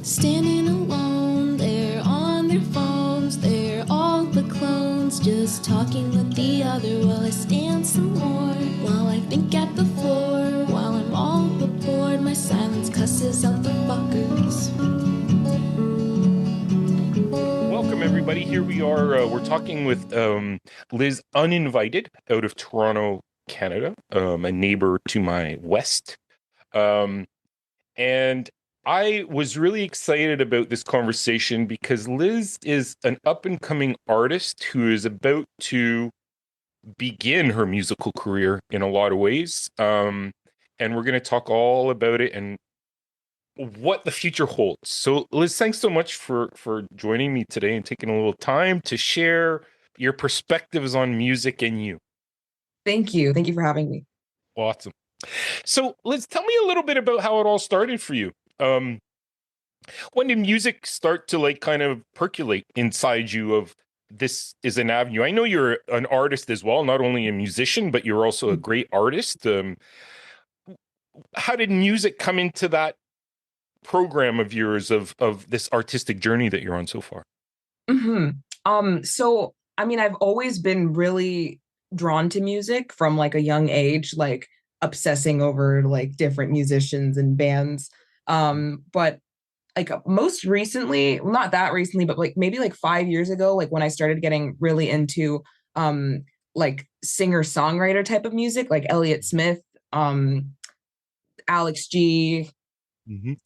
Standing alone, they're on their phones, they're all the clones, just talking with the other while I stand some more, while I think at the floor, while I'm all but bored, my silence cusses out the fuckers. Welcome, everybody. Here we are. We're talking with Liz Uninvited out of Toronto, Canada, a neighbor to my west. And I was really excited about this conversation because Liz is an up-and-coming artist who is about to begin her musical career in a lot of ways. And we're going to talk all about it and what the future holds. So Liz, thanks so much for joining me today and taking a little time to share your perspectives on music and you. Thank you. Thank you for having me. Awesome. So Liz, tell me a little bit about how it all started for you. When did music start to like kind of percolate inside you of this is an avenue? I know you're an artist as well, not only a musician, but you're also a great artist. How did music come into that program of yours of this artistic journey that you're on so far? So I mean, I've always been really drawn to music from like a young age, like obsessing over like different musicians and bands. But like most recently, well, not that recently, but like maybe like 5 years ago, like when I started getting really into like singer-songwriter type of music, like Elliott Smith, Alex G,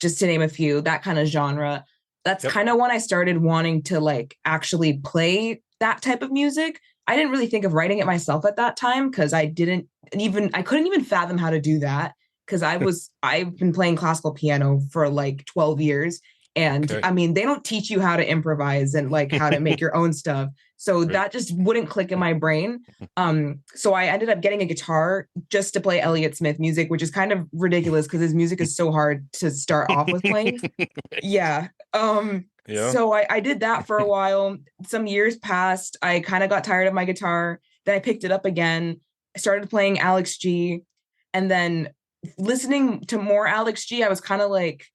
just to name a few, that kind of genre. That's kind of when I started wanting to like actually play that type of music. I didn't really think of writing it myself at that time because I couldn't even fathom how to do that because I've been playing classical piano for like 12 years. And I mean, they don't teach you how to improvise and like how to make your own stuff. So that just wouldn't click in my brain. So I ended up getting a guitar just to play Elliott Smith music, which is kind of ridiculous because his music is so hard to start off with playing. Yeah. So I did that for a while. Some years passed. I kind of got tired of my guitar. Then I picked it up again. I started playing Alex G. And then listening to more Alex G, I was kind of like,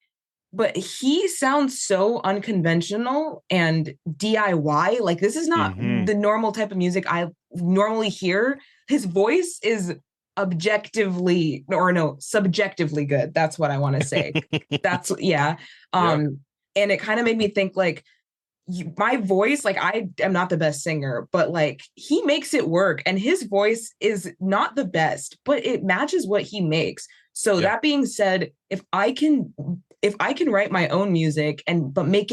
but he sounds so unconventional and DIY. Like this is not the normal type of music I normally hear. His voice is subjectively good. That's what I want to say. And it kind of made me think like my voice, like I am not the best singer, but like he makes it work and his voice is not the best, but it matches what he makes. So that being said, if I can write my own music but make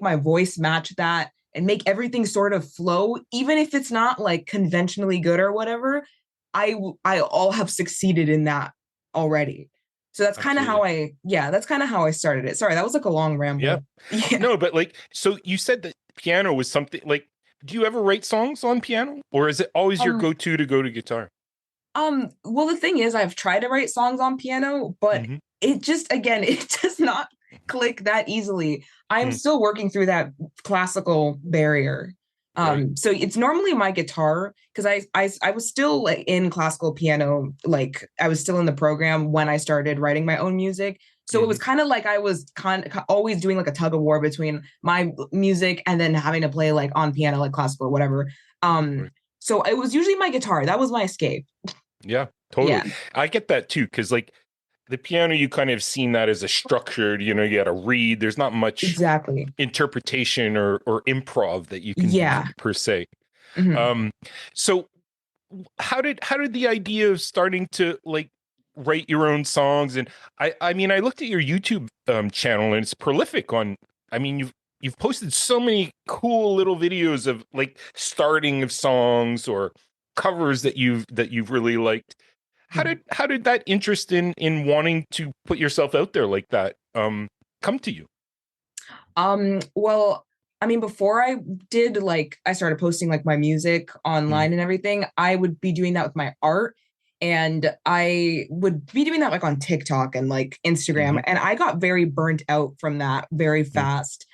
my voice match that and make everything sort of flow, even if it's not like conventionally good or whatever, I'll have succeeded in that already. So that's kind of how I started it. Sorry, that was like a long ramble. Yeah. No, but like, so you said that piano was something like, do you ever write songs on piano or is it always your go-to to go to guitar? Well, the thing is I've tried to write songs on piano, but it just, again, it does not click that easily. I'm still working through that classical barrier. So it's normally my guitar because I was still like in classical piano, like I was still in the program when I started writing my own music. So it was kind of like I was always doing like a tug of war between my music and then having to play like on piano, like classical or whatever. So it was usually my guitar. That was my escape. Yeah, totally. Yeah. I get that too, because like the piano, you kind of seen that as a structured, you got to read. There's not much interpretation or improv that you can do per se. So how did the idea of starting to like write your own songs? And I mean, I looked at your YouTube channel and it's prolific on, I mean, you've posted so many cool little videos of like starting of songs or covers that you've really liked. How did that interest in wanting to put yourself out there like that come to you? Well, I mean, before I started posting like my music online and everything, I would be doing that with my art. And I would be doing that like on TikTok and like Instagram. And I got very burnt out from that very fast.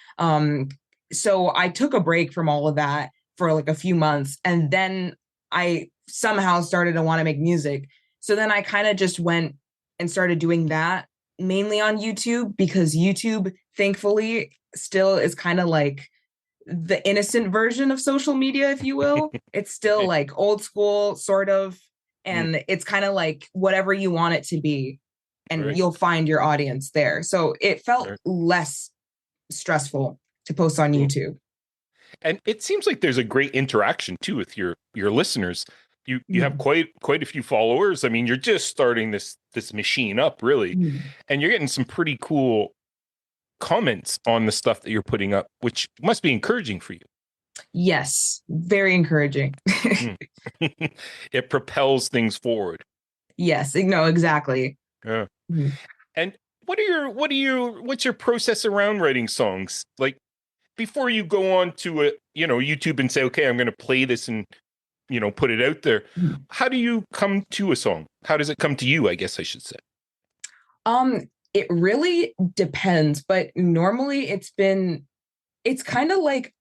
So I took a break from all of that for like a few months. And then I somehow started to want to make music. So then I kind of just went and started doing that. mainly on YouTube, because YouTube, thankfully, still is kind of like the innocent version of social media, if you will. It's still like old school, sort of, and it's kind of like whatever you want it to be, and you'll find your audience there. So it felt less stressful to post on YouTube. And it seems like there's a great interaction too with your listeners. You have quite a few followers. I mean, you're just starting this machine up, really, and you're getting some pretty cool comments on the stuff that you're putting up, which must be encouraging for you. Yes, very encouraging. It propels things forward. Yes, no, exactly. Yeah. And what's your process around writing songs? Like, before you go on to YouTube and say, okay, I'm going to play this and, put it out there. How do you come to a song? How does it come to you? I guess I should say. It really depends, but normally it's kind of like,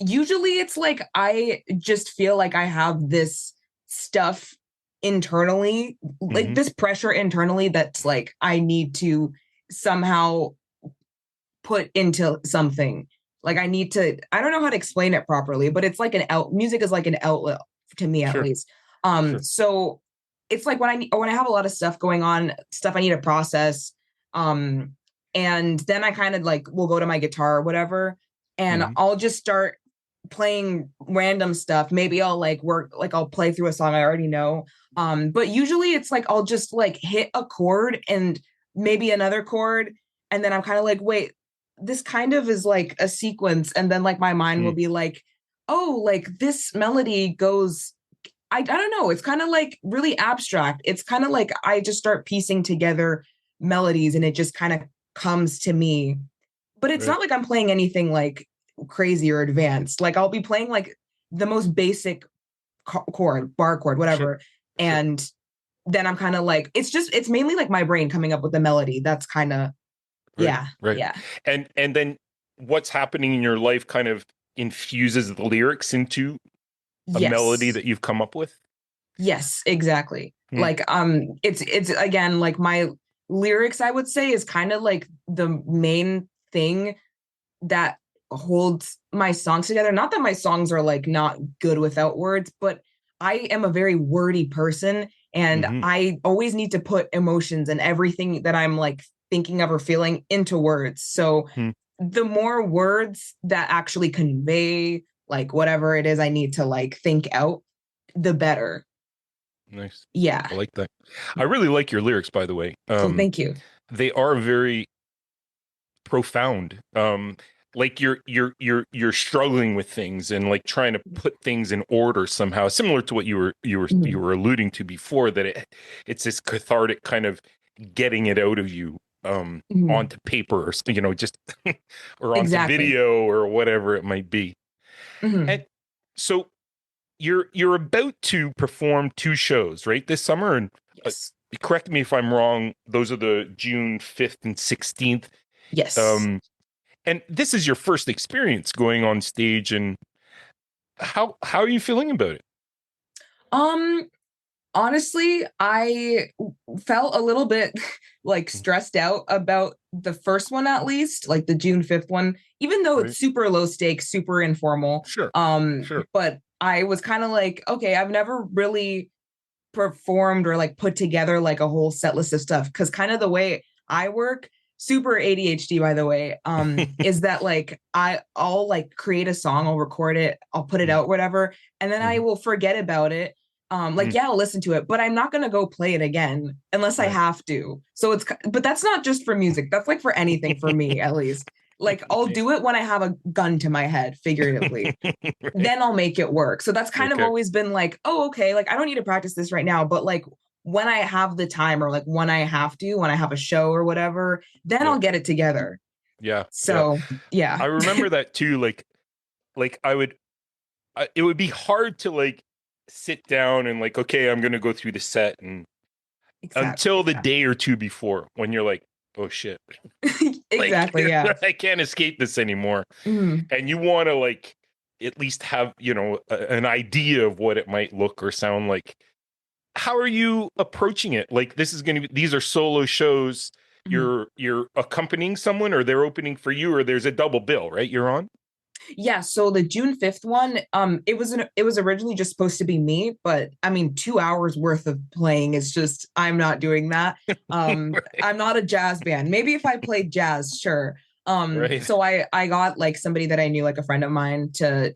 usually it's like, I just feel like I have this stuff internally, like this pressure internally that's like, I need to somehow put into something. Like I don't know how to explain it properly, but it's like music is like an outlet to me, at least. So it's like when I have a lot of stuff going on, stuff I need to process. And then I kind of like will go to my guitar or whatever, and I'll just start playing random stuff. Maybe I'll I'll play through a song I already know. But usually it's like I'll just like hit a chord and maybe another chord, and then I'm kind of like, wait, this kind of is like a sequence, and then like my mind will be like, oh, like this melody goes, I don't know, it's kind of like really abstract. It's kind of like I just start piecing together melodies and it just kind of comes to me. But it's not like I'm playing anything like crazy or advanced. Like I'll be playing like the most basic chord, bar chord, whatever. And then I'm kind of like, it's mainly like my brain coming up with the melody. That's kind of yeah. And then what's happening in your life kind of infuses the lyrics into a melody that you've come up with. Yes, exactly. Like it's again like my lyrics, I would say, is kind of like the main thing that holds my songs together. Not that my songs are like not good without words, but I am a very wordy person, and I always need to put emotions and everything that I'm like thinking of or feeling into words. So the more words that actually convey like whatever it is I need to like think out, the better. Nice. Yeah. I like that. I really like your lyrics, by the way. Thank you. They are very profound. Like you're struggling with things and like trying to put things in order somehow, similar to what you were alluding to before, that it's this cathartic kind of getting it out of you onto paper, or just or onto video or whatever it might be. And so you're about to perform 2 shows, right, this summer, and correct me if I'm wrong, those are the June 5th and 16th. Yes. And this is your first experience going on stage, and how are you feeling about it? Honestly, I felt a little bit like stressed out about the first one, at least, like the June 5th one, even though it's super low stakes, super informal. Sure. But I was kind of like, okay, I've never really performed or like put together like a whole set list of stuff, because kind of the way I work, super ADHD, by the way, is that like I'll like create a song, I'll record it, I'll put it out, whatever, and then I will forget about it. I'll listen to it, but I'm not going to go play it again unless I have to. So but that's not just for music. That's like for anything for me, at least. Like I'll do it when I have a gun to my head, figuratively. Then I'll make it work. So that's kind of always been like, oh, okay, like I don't need to practice this right now, but like when I have the time, or like when I have a show or whatever, then I'll get it together. Yeah. So yeah. I remember that too. Like it would be hard to like sit down and like, okay, I'm going to go through the set, and until the day or two before, when you're like, oh shit. Exactly. Like, I can't escape this anymore. And you want to like at least have, an idea of what it might look or sound like how are you approaching it? Like, this is going to be, these are solo shows. You're accompanying someone, or they're opening for you, or there's a double bill, right? You're on? Yeah, so the June 5th one, it was originally just supposed to be me, but I mean 2 hours worth of playing is just, I'm not doing that. Right. I'm not a jazz band. Maybe if I played jazz, sure. Right. So I got like somebody that I knew, like a friend of mine, to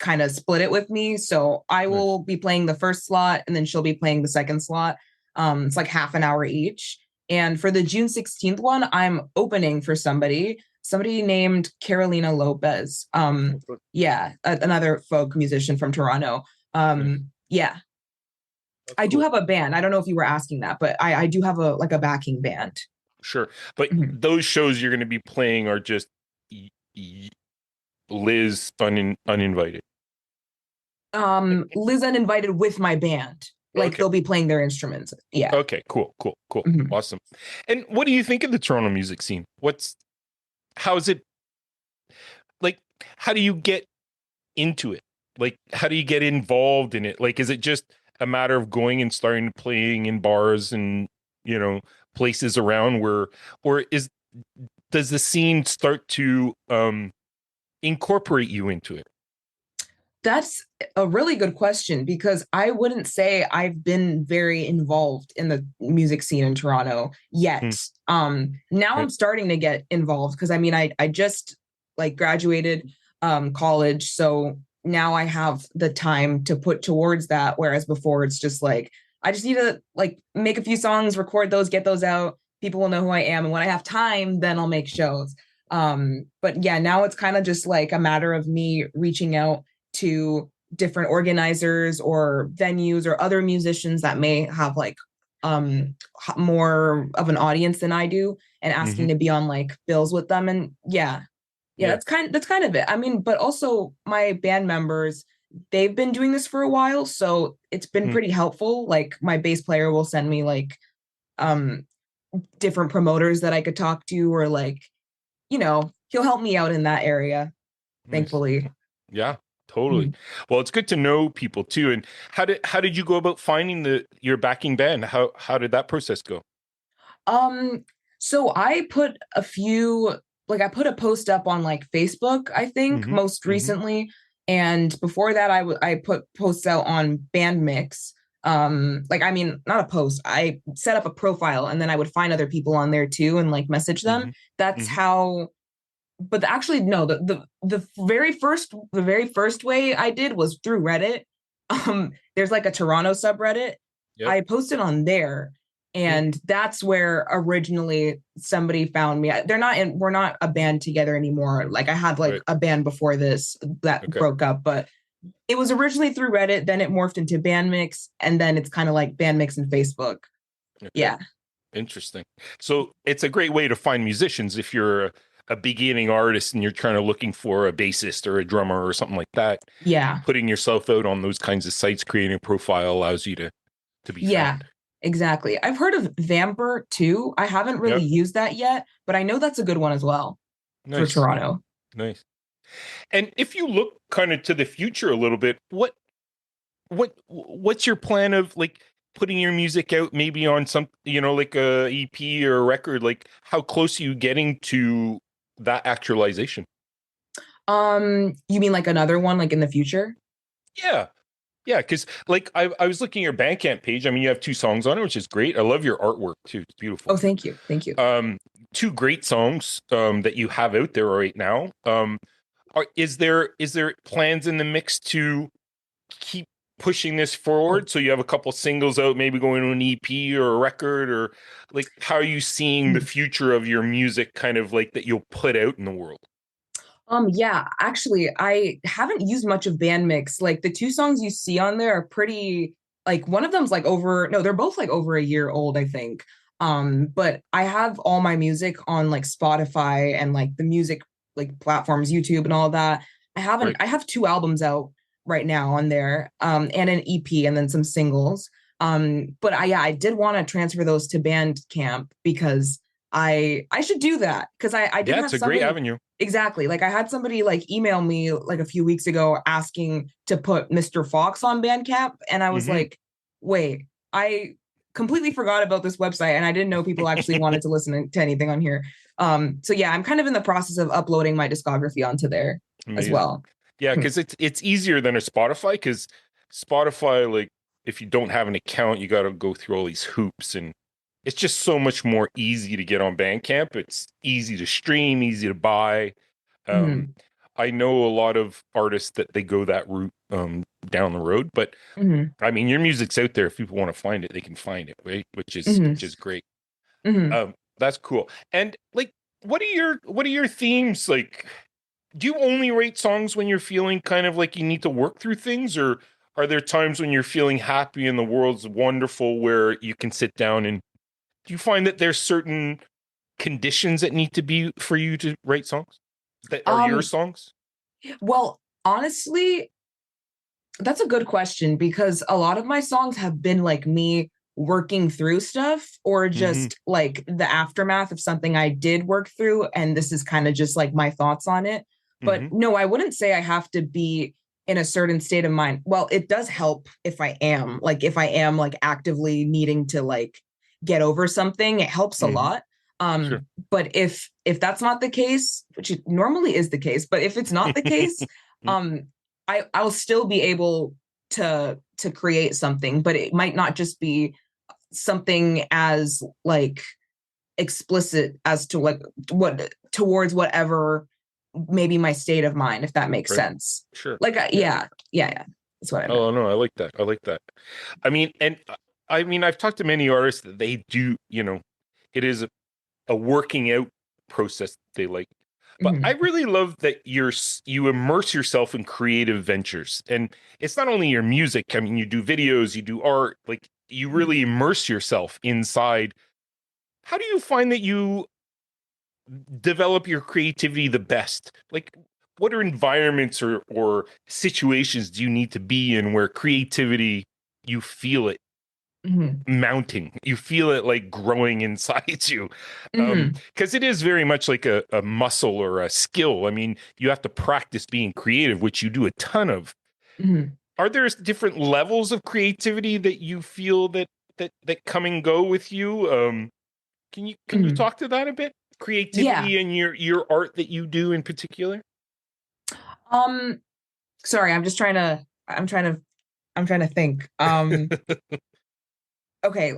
kind of split it with me. So I will be playing the first slot, and then she'll be playing the second slot. It's like half an hour each. And for the June 16th one, I'm opening for somebody named Carolina Lopez. Another folk musician from Toronto. Yeah. I do have a band. I don't know if you were asking that, but I do have a backing band. Sure. But those shows you're going to be playing are just Liz uninvited. Liz uninvited with my band. Like, they'll be playing their instruments. Yeah. Okay, cool. Awesome. And what do you think of the Toronto music scene? How is it, like, how do you get into it? Like, how do you get involved in it? Like, is it just a matter of going and starting playing in bars and, places around or does the scene start to incorporate you into it? That's a really good question, because I wouldn't say I've been very involved in the music scene in Toronto yet. Now I'm starting to get involved, because I mean, I just like graduated college. So now I have the time to put towards that. Whereas before it's just like, I just need to like make a few songs, record those, get those out. People will know who I am. And when I have time, then I'll make shows. But yeah, now it's kind of just like a matter of me reaching out to different organizers or venues or other musicians that may have like more of an audience than I do, and asking to be on like bills with them. And that's kind of it. I mean, but also my band members, they've been doing this for a while, so it's been pretty helpful. Like, my bass player will send me like different promoters that I could talk to, or like, he'll help me out in that area, thankfully. Yeah. Totally. Well, it's good to know people too. And how did you go about finding your backing band? How did that process go? So I put a post up on like Facebook, I think, most recently. And before that, I put posts out on Bandmix. Not a post. I set up a profile, and then I would find other people on there too and like message them. That's how. But actually, no, the very first way I did was through Reddit. There's like a Toronto subreddit. I posted on there, and that's where originally somebody found me. We're not a band together anymore. Like, I had like a band before this that broke up, but it was originally through Reddit. Then it morphed into Bandmix, and then it's kind of like Bandmix and Facebook. Okay. Yeah. Interesting. So it's a great way to find musicians if you're a beginning artist and you're looking for a bassist or a drummer or something like that. Yeah. Putting yourself out on those kinds of sites, creating a profile allows you to be found. Exactly. I've heard of Vamper too. I haven't really used that yet, but I know that's a good one as well for Toronto. Nice. And if you look kind of to the future a little bit, what's your plan of like putting your music out maybe on some, like a EP or a record? Like, how close are you getting to that actualization? You mean like another one, like in the future? Yeah, because like I was looking at your Bandcamp page. I mean, you have 2 songs on it, which is great. I love your artwork too; it's beautiful. Oh, thank you. 2 great songs that you have out there right now. Is there plans in the mix to keep pushing this forward? So you have a couple singles out, maybe going to an EP or a record, or like, how are you seeing the future of your music kind of like that you'll put out in the world? Yeah, actually, I haven't used much of Bandmix. Like, the 2 songs you see on there are pretty, like, one of them's like they're both like over a year old, I think. But I have all my music on like Spotify and like the music like platforms, YouTube and all that. I have 2 albums out right now on there, and an EP, and then some singles. But I did want to transfer those to Bandcamp, because I should do that, because I did have it's a great avenue. Exactly. Like, I had somebody like email me like a few weeks ago asking to put Mr. Fox on Bandcamp, and I was like, wait, I completely forgot about this website, and I didn't know people actually wanted to listen to anything on here. So yeah, I'm kind of in the process of uploading my discography onto there as well. Yeah, because it's easier than a Spotify, because Spotify, like, if you don't have an account, you got to go through all these hoops, and it's just so much more easy to get on Bandcamp. It's easy to stream, easy to buy. I know a lot of artists that they go that route down the road, but I mean, your music's out there. If people want to find it, they can find it, right? Which is great. That's cool. And like, what are your themes? Like, do you only write songs when you're feeling kind of like you need to work through things, or are there times when you're feeling happy and the world's wonderful where you can sit down? And do you find that there's certain conditions that need to be for you to write songs that are your songs? Well, honestly, that's a good question, because a lot of my songs have been like me working through stuff, or just like the aftermath of something I did work through, and this is kind of just like my thoughts on it. But no, I wouldn't say I have to be in a certain state of mind. Well, it does help if I am like actively needing to like get over something. It helps a lot. Sure. But if that's not the case, which it normally is the case, but if it's not the case, I'll still be able to create something, but it might not just be something as like explicit as to like what towards whatever maybe my state of mind, if that makes sense. Sure. Like yeah. That's what I meant. Oh no, I like that. I mean, I've talked to many artists that they do, it is a working out process they like. But I really love that you immerse yourself in creative ventures. And it's not only your music. I mean, you do videos, you do art, like you really immerse yourself inside. How do you find that you develop your creativity the best? Like, what are environments or situations do you need to be in where creativity, you feel it mounting, you feel it like growing inside you? Because it is very much like a muscle or a skill. I mean, you have to practice being creative, which you do a ton of. Are there different levels of creativity that you feel that come and go with you? Can you talk to that a bit? Creativity and your art that you do in particular? Sorry, I'm trying to think. Okay,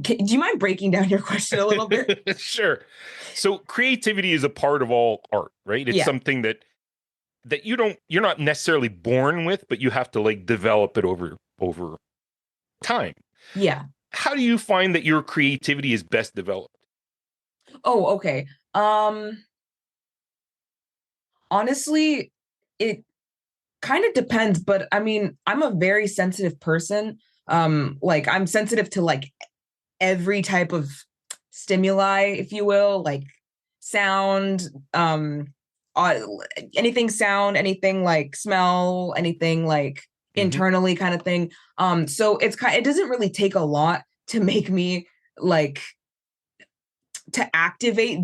do you mind breaking down your question a little bit? Sure. So creativity is a part of all art, right? It's something that you're not necessarily born with, but you have to like develop it over time. Yeah. How do you find that your creativity is best developed? Oh, okay. Honestly, it kind of depends, but I mean, I'm a very sensitive person. Like I'm sensitive to like every type of stimuli, if you will, like sound, anything sound, anything like smell, anything like internally kind of thing. So it doesn't really take a lot to make me like to activate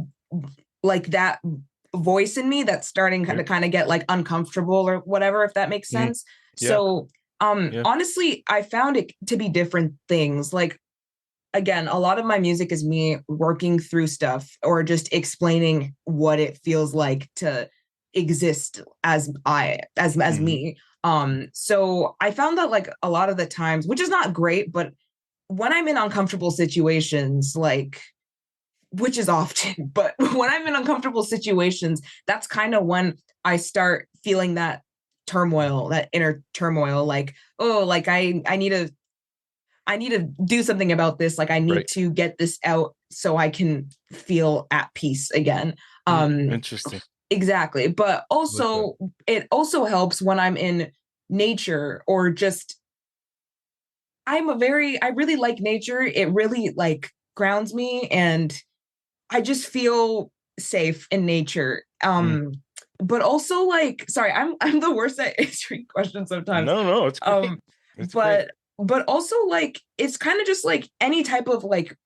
like that voice in me that's starting to kind of get like uncomfortable or whatever, if that makes sense. So honestly, I found it to be different things. Like, again, a lot of my music is me working through stuff or just explaining what it feels like to exist as me. So I found that like a lot of the times, which is not great, but when I'm in uncomfortable situations, like, which is often, but when I'm in uncomfortable situations, that's kind of when I start feeling that turmoil, that inner turmoil, like, oh, like I need to do something about this. Like I need to get this out so I can feel at peace again. Interesting. Exactly. But also it also helps when I'm in nature or just, I really like nature. It really like grounds me and I just feel safe in nature. But also like, sorry, I'm the worst at answering questions sometimes. No, it's great. But also like, it's kind of just like any type of like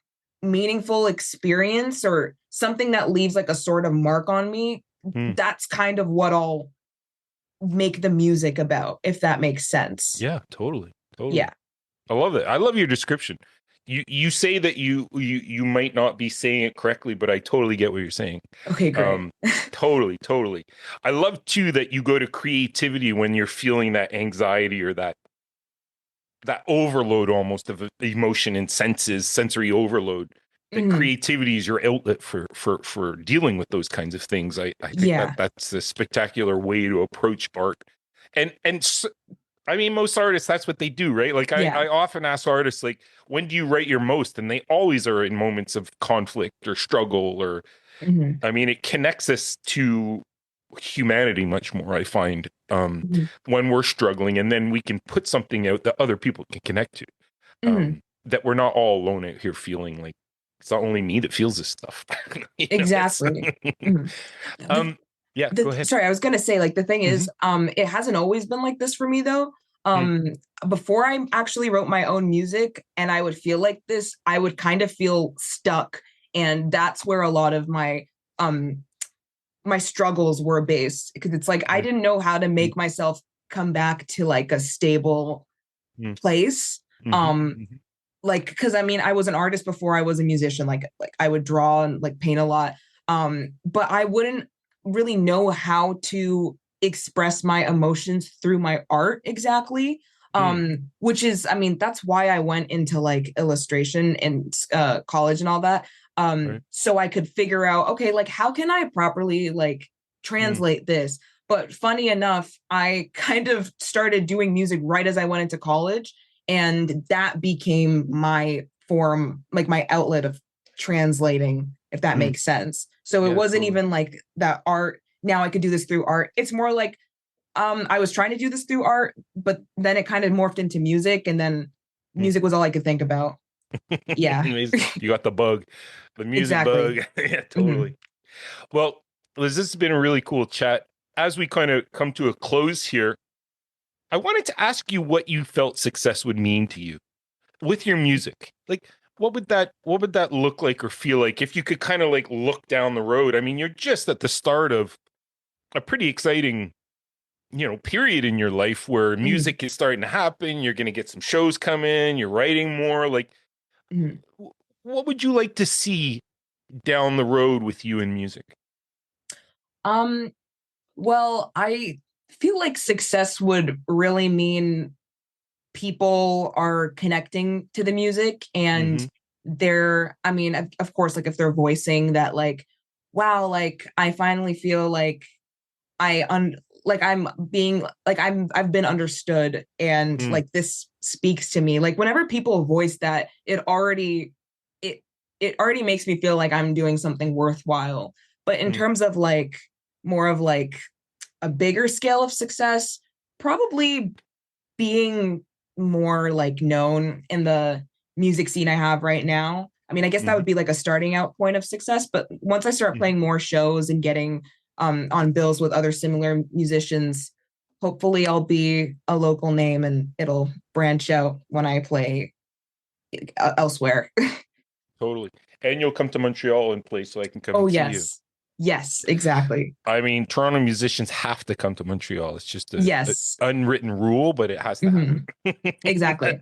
meaningful experience or something that leaves like a sort of mark on me. That's kind of what I'll make the music about, if that makes sense. Yeah, totally. Yeah. I love it. I love your description. You say that you might not be saying it correctly, but I totally get what you're saying. Okay, great. Totally. I love too that you go to creativity when you're feeling that anxiety or that overload almost of emotion and sensory overload. That creativity is your outlet for dealing with those kinds of things. I think that's a spectacular way to approach art. And I mean, most artists, that's what they do, right? Like I often ask artists, like, when do you write your most? And they always are in moments of conflict or struggle, or, I mean, it connects us to humanity much more, I find, when we're struggling, and then we can put something out that other people can connect to, that we're not all alone out here feeling like it's not only me that feels this stuff. Exactly. Yeah, go ahead. Sorry, I was gonna say, like, the thing is, it hasn't always been like this for me though. Before I actually wrote my own music and I would feel like this, I would kind of feel stuck. And that's where a lot of my my struggles were based, because it's like I didn't know how to make myself come back to like a stable place. Like, because I mean, I was an artist before I was a musician. Like I would draw and like paint a lot, but I wouldn't really know how to express my emotions through my art exactly. Which is, I mean, that's why I went into like illustration in college and all that. So I could figure out, okay, like, how can I properly like translate this? But funny enough, I kind of started doing music right as I went into college, and that became my form, like my outlet of translating, if that makes sense. So it wasn't even like that art. Now I could do this through art. It's more like, I was trying to do this through art, but then it kind of morphed into music, and then music was all I could think about. Yeah. You got the bug, the music bug. Yeah, totally. Well, Liz, this has been a really cool chat. As we kind of come to a close here, I wanted to ask you what you felt success would mean to you with your music. Like, what would that look like or feel like if you could kind of like look down the road? I mean, you're just at the start of a pretty exciting, period in your life where music is starting to happen. You're going to get some shows coming, you're writing more. Like, what would you like to see down the road with you in music? Well, I feel like success would really mean people are connecting to the music, and I mean, of course, like if they're voicing that, like, wow, like I finally feel like I'm being like I've been understood, and like this speaks to me. Like whenever people voice that, it already makes me feel like I'm doing something worthwhile. But in terms of like more of like a bigger scale of success, probably being more like known in the music scene I have right now. I mean, I guess that would be like a starting out point of success. But once I start playing more shows and getting on bills with other similar musicians, hopefully I'll be a local name and it'll branch out when I play elsewhere. Totally. And you'll come to Montreal and play so I can come and see you. Yes, exactly. I mean, Toronto musicians have to come to Montreal. It's just a unwritten rule, but it has to happen. Exactly.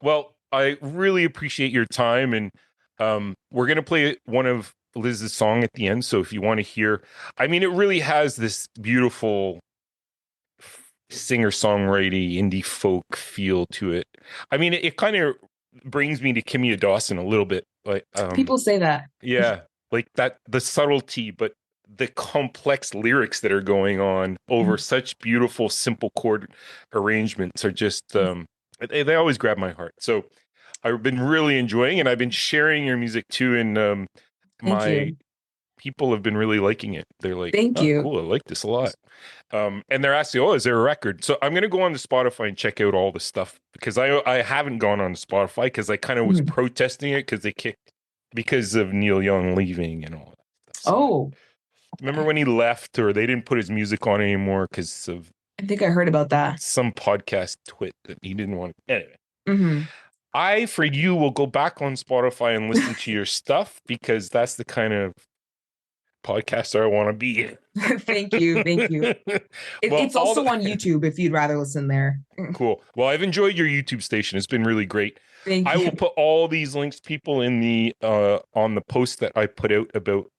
Well, I really appreciate your time, and we're going to play one of Liz's song at the end. So if you want to hear, I mean, it really has this beautiful singer-songwriting indie folk feel to it. I mean, it kind of brings me to Kimia Dawson a little bit. Like people say that. Yeah, like that, the subtlety, but the complex lyrics that are going on over such beautiful, simple chord arrangements are just, they always grab my heart. So I've been really enjoying, and I've been sharing your music too. And my people have been really liking it. They're like, thank you. Cool, I like this a lot. And they're asking, is there a record? So I'm going to go on to Spotify and check out all the stuff, because I haven't gone on to Spotify because I kind of was protesting it because of Neil Young leaving and all that stuff. So remember when he left, or they didn't put his music on anymore because of, I think I heard about that, some podcast twit that he didn't want to. Anyway, I, for you, will go back on Spotify and listen to your stuff, because that's the kind of podcaster I want to be. Thank you. It's also on YouTube if you'd rather listen there. Cool. Well, I've enjoyed your YouTube station. It's been really great. Thank you. I will put all these links, people, in the on the post that I put out about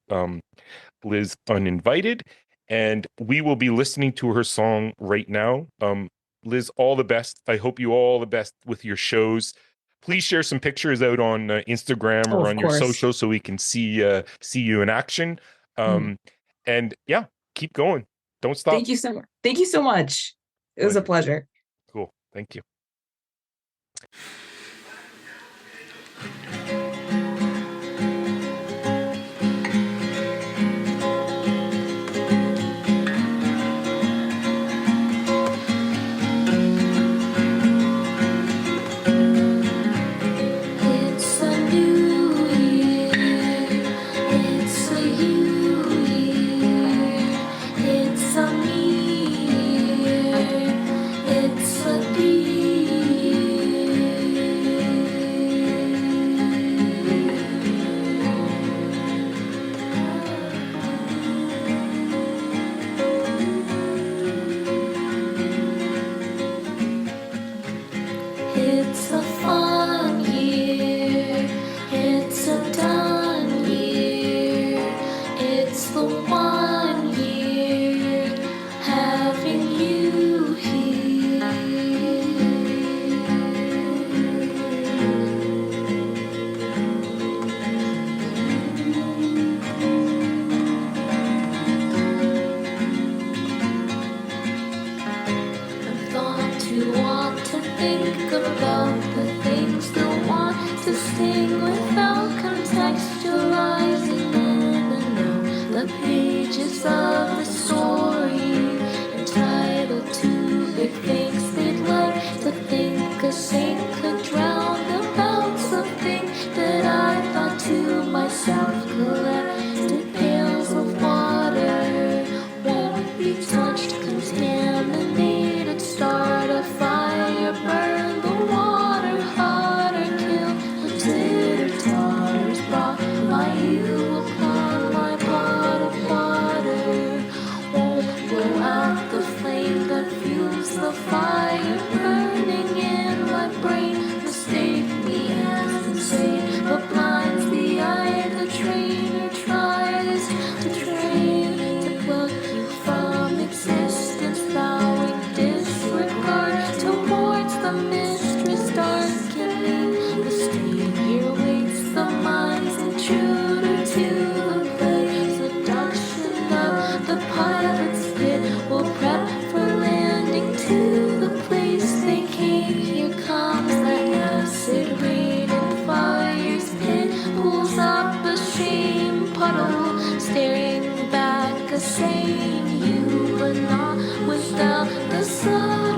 Liz Uninvited, and we will be listening to her song right now. Liz, all the best. I hope you all the best with your shows. Please share some pictures out on Instagram or on your social so we can see you in action. And yeah, keep going. Don't stop. Thank you so much. Thank you so much. It was a pleasure. Cool. Thank you. It's a fun year, it's a done year, it's the one year having you here. I thought you want to think about the things they'll want to sing without contextualizing in and out the pages of the story, entitled to big things they'd like to think a saint could drown the bouts of things that I thought to myself. Collected pails of water won't be touched, contaminated. Start a fire, burn the water hotter, kill the titter totters. Brought by you upon my pot of water. Won't blow out the flame that fuels the fire burning in my brain. Mistake me as insane, but blinds the eye. The trainer tries to train to pluck you from existence, vowing disregard towards the mistress darkening. The street here waits the mind's intruder to the play. Seduction of the pilot's pit will prep for landing to the place they came. Here comes the acid rain and fire's pit pulls up a shame puddle, staring back a saying you, but not without the sun.